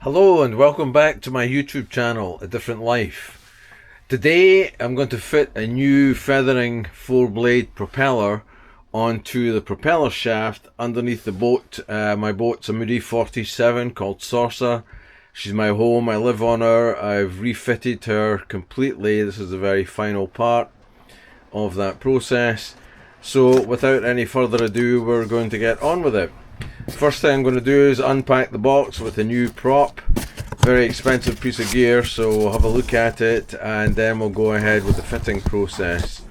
Hello and welcome back to my YouTube channel, A Different Life. Today I'm going to fit a new feathering 4-blade propeller onto the propeller shaft underneath the boat. My boat's a Moody 47 called Saucer. She's my home, I live on her, I've refitted her completely. This is the very final part of that process. So without any further ado, we're going to get on with it. First thing I'm going to do is unpack the box with a new prop. Very expensive piece of gear, so we'll have a look at it and then we'll go ahead with the fitting process.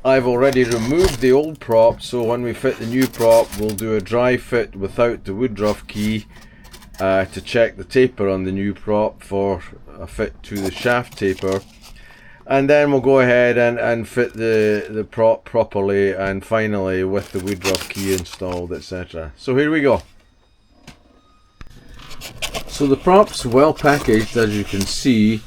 I've already removed the old prop, so when we fit the new prop we'll do a dry fit without the woodruff key to check the taper on the new prop for a fit to the shaft taper. And then we'll go ahead and fit the prop properly, and finally with the woodruff key installed, etc. So here we go. So the prop's well packaged, as you can see.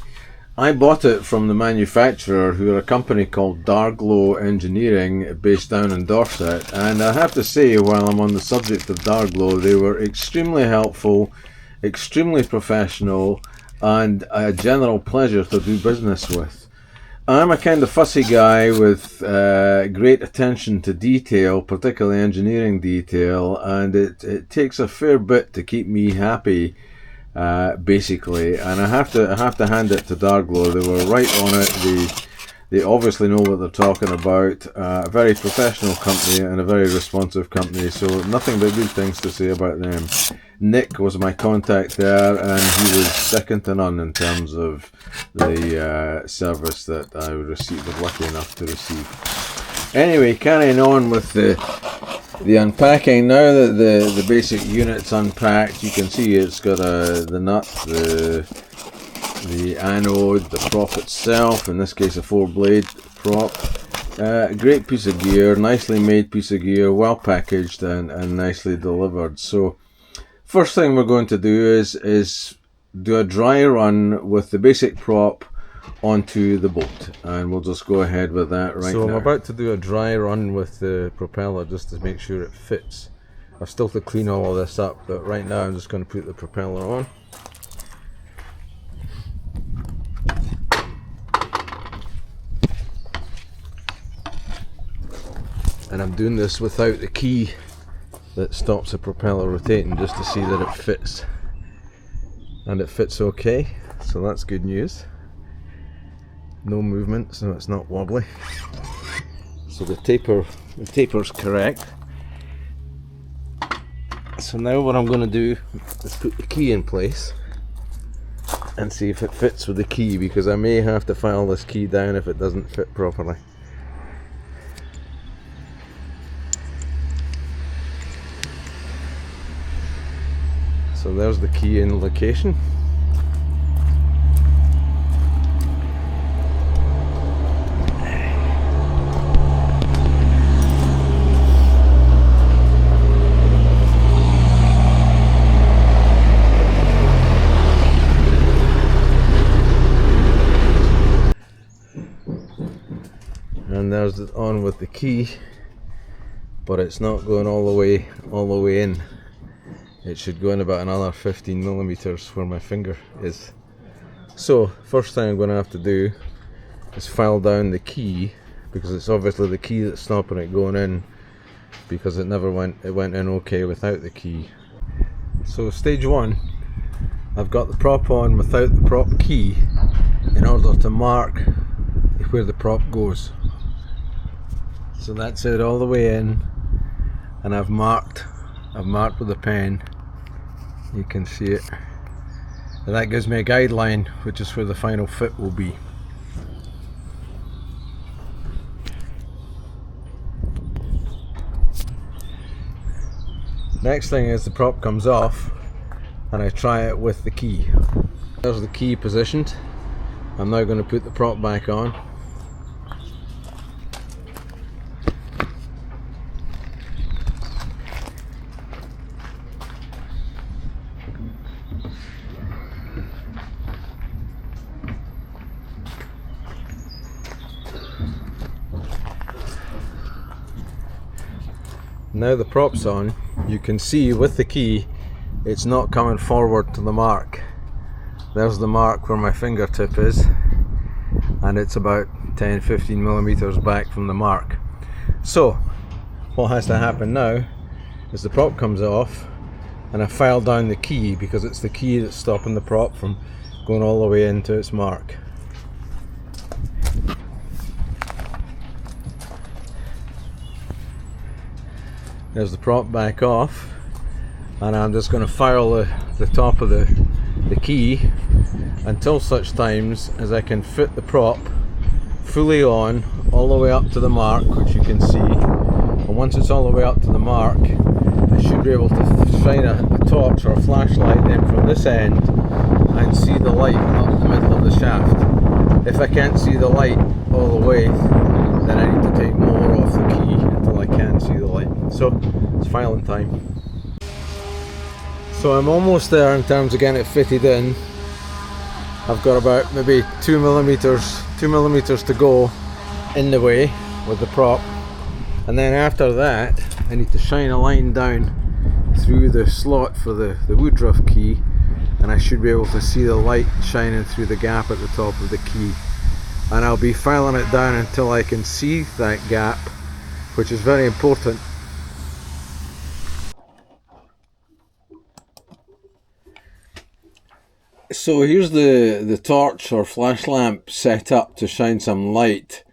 I bought it from the manufacturer, who are a company called Darglow Engineering based down in Dorset, and I have to say, while I'm on the subject of Darglow, they were extremely helpful, extremely professional, and a general pleasure to do business with. I'm a kind of fussy guy with great attention to detail, particularly engineering detail, and it takes a fair bit to keep me happy, basically. And I have to hand it to Darglow. They were right on it. They obviously know what they're talking about. A very professional company and a very responsive company, so nothing but good things to say about them. Nick was my contact there, and he was second to none in terms of the service that I was lucky enough to receive. Anyway, carrying on with the unpacking. Now that the basic unit's unpacked, you can see it's got the nut, the anode, the prop itself, in this case a 4-blade prop. Great piece of gear, nicely made piece of gear, well packaged and nicely delivered. So first thing we're going to do is do a dry run with the basic prop onto the boat, and we'll just go ahead with that right now. So I'm about to do a dry run with the propeller just to make sure it fits. I've still to clean all of this up, but right now I'm just going to put the propeller on. And I'm doing this without the key that stops the propeller rotating, just to see that it fits. And it fits okay, so that's good news. No movement, so it's not wobbly. So the taper's correct. So now what I'm going to do is put the key in place and see if it fits with the key, because I may have to file this key down if it doesn't fit properly. So there's the key in location. And there's it on with the key, but it's not going all the way in. It should go in about another 15 millimeters where my finger is. So first thing I'm going to have to do is file down the key, because it's obviously the key that's stopping it going in, because it went in okay without the key. So stage one, I've got the prop on without the prop key in order to mark where the prop goes. So that's it all the way in, and I've marked with a pen. You can see it, and that gives me a guideline, which is where the final fit will be. Next thing is the prop comes off and I try it with the key. There's the key positioned. I'm now going to put the prop back on. Now the prop's on, you can see with the key it's not coming forward to the mark. There's the mark where my fingertip is, and it's about 10-15 millimeters back from the mark. So what has to happen now is the prop comes off and I file down the key, because it's the key that's stopping the prop from going all the way into its mark. There's the prop back off, and I'm just going to file the top of the key until such times as I can fit the prop fully on all the way up to the mark, which you can see. And once it's all the way up to the mark, I should be able to shine a torch or a flashlight in from this end and see the light up the middle of the shaft. If I can't see the light all the way, then I need to take more off the key until I can see the light. So it's filing time. So I'm almost there in terms of getting it fitted in. I've got about maybe 2 millimeters to go in the way with the prop, and then after that I need to shine a line down through the slot for the woodruff key, and I should be able to see the light shining through the gap at the top of the key. And I'll be filing it down until I can see that gap, which is very important. So here's the torch or flash lamp set up to shine some light.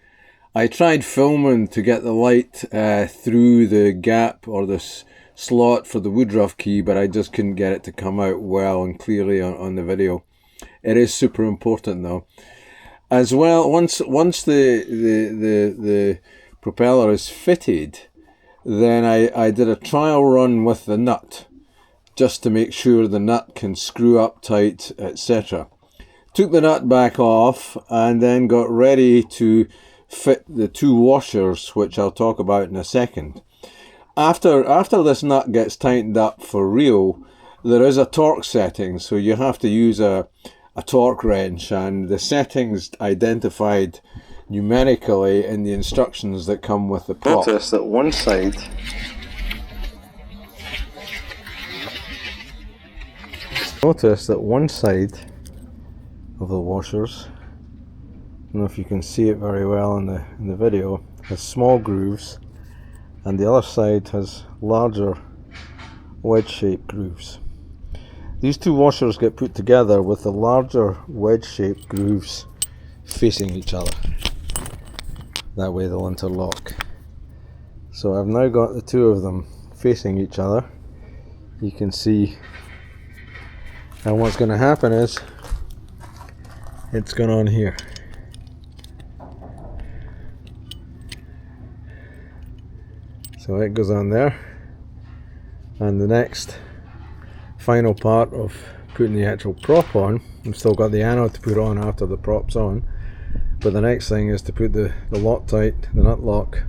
I tried filming to get the light through the gap or the slot for the woodruff key, but I just couldn't get it to come out well and clearly on the video. It is super important though. As well, once the propeller is fitted, then I did a trial run with the nut, just to make sure the nut can screw up tight, etc. Took the nut back off and then got ready to fit the 2 washers, which I'll talk about in a second. After this nut gets tightened up for real, there is a torque setting, so you have to use a torque wrench, and the settings identified numerically in the instructions that come with the prop. Notice that one side of the washers, I don't know if you can see it very well in the video, has small grooves, and the other side has larger wedge-shaped grooves. These 2 washers get put together with the larger wedge-shaped grooves facing each other. That way they'll interlock. So I've now got the 2 of them facing each other. You can see, and what's going to happen is it's going on here. So it goes on there, and the next final part of putting the actual prop on, I've still got the anode to put on after the prop's on, but the next thing is to put the Loctite, the nut lock,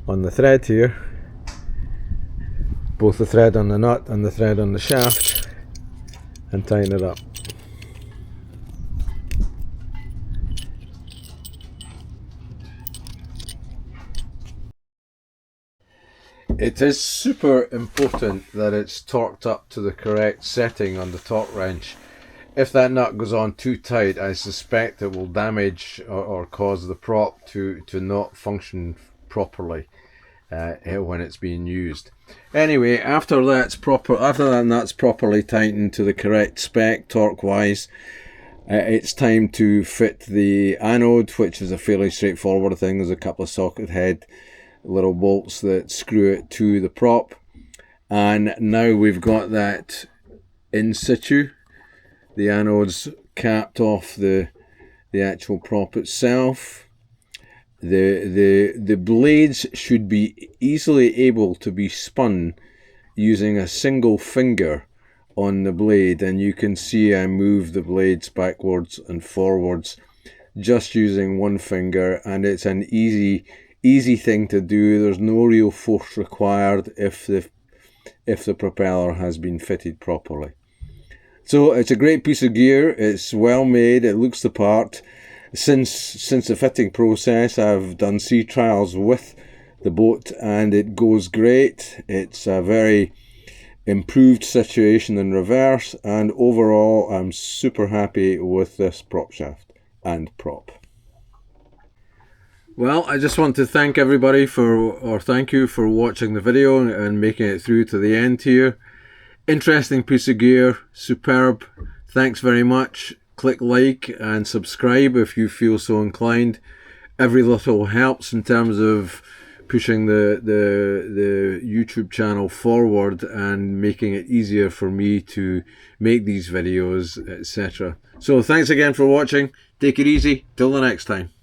on the thread here, both the thread on the nut and the thread on the shaft, and tighten it up. It is super important that it's torqued up to the correct setting on the torque wrench. If that nut goes on too tight, I suspect it will damage or cause the prop to not function properly when it's being used. Anyway, after that nut's properly tightened to the correct spec torque wise, it's time to fit the anode, which is a fairly straightforward thing. There's a couple of socket head little bolts that screw it to the prop, and now we've got that in situ. The anode's capped off the actual prop itself. The blades should be easily able to be spun using a single finger on the blade, and you can see I move the blades backwards and forwards just using one finger, and it's an easy thing to do. There's no real force required if the propeller has been fitted properly. So it's a great piece of gear. It's well made. It looks the part. Since the fitting process, I've done sea trials with the boat, and it goes great. It's a very improved situation in reverse, and overall I'm super happy with this prop shaft and prop. Well, I just want to thank everybody thank you for watching the video and making it through to the end here. Interesting piece of gear, superb. Thanks very much. Click like and subscribe if you feel so inclined. Every little helps in terms of pushing the YouTube channel forward and making it easier for me to make these videos, etc. So thanks again for watching. Take it easy. Till the next time.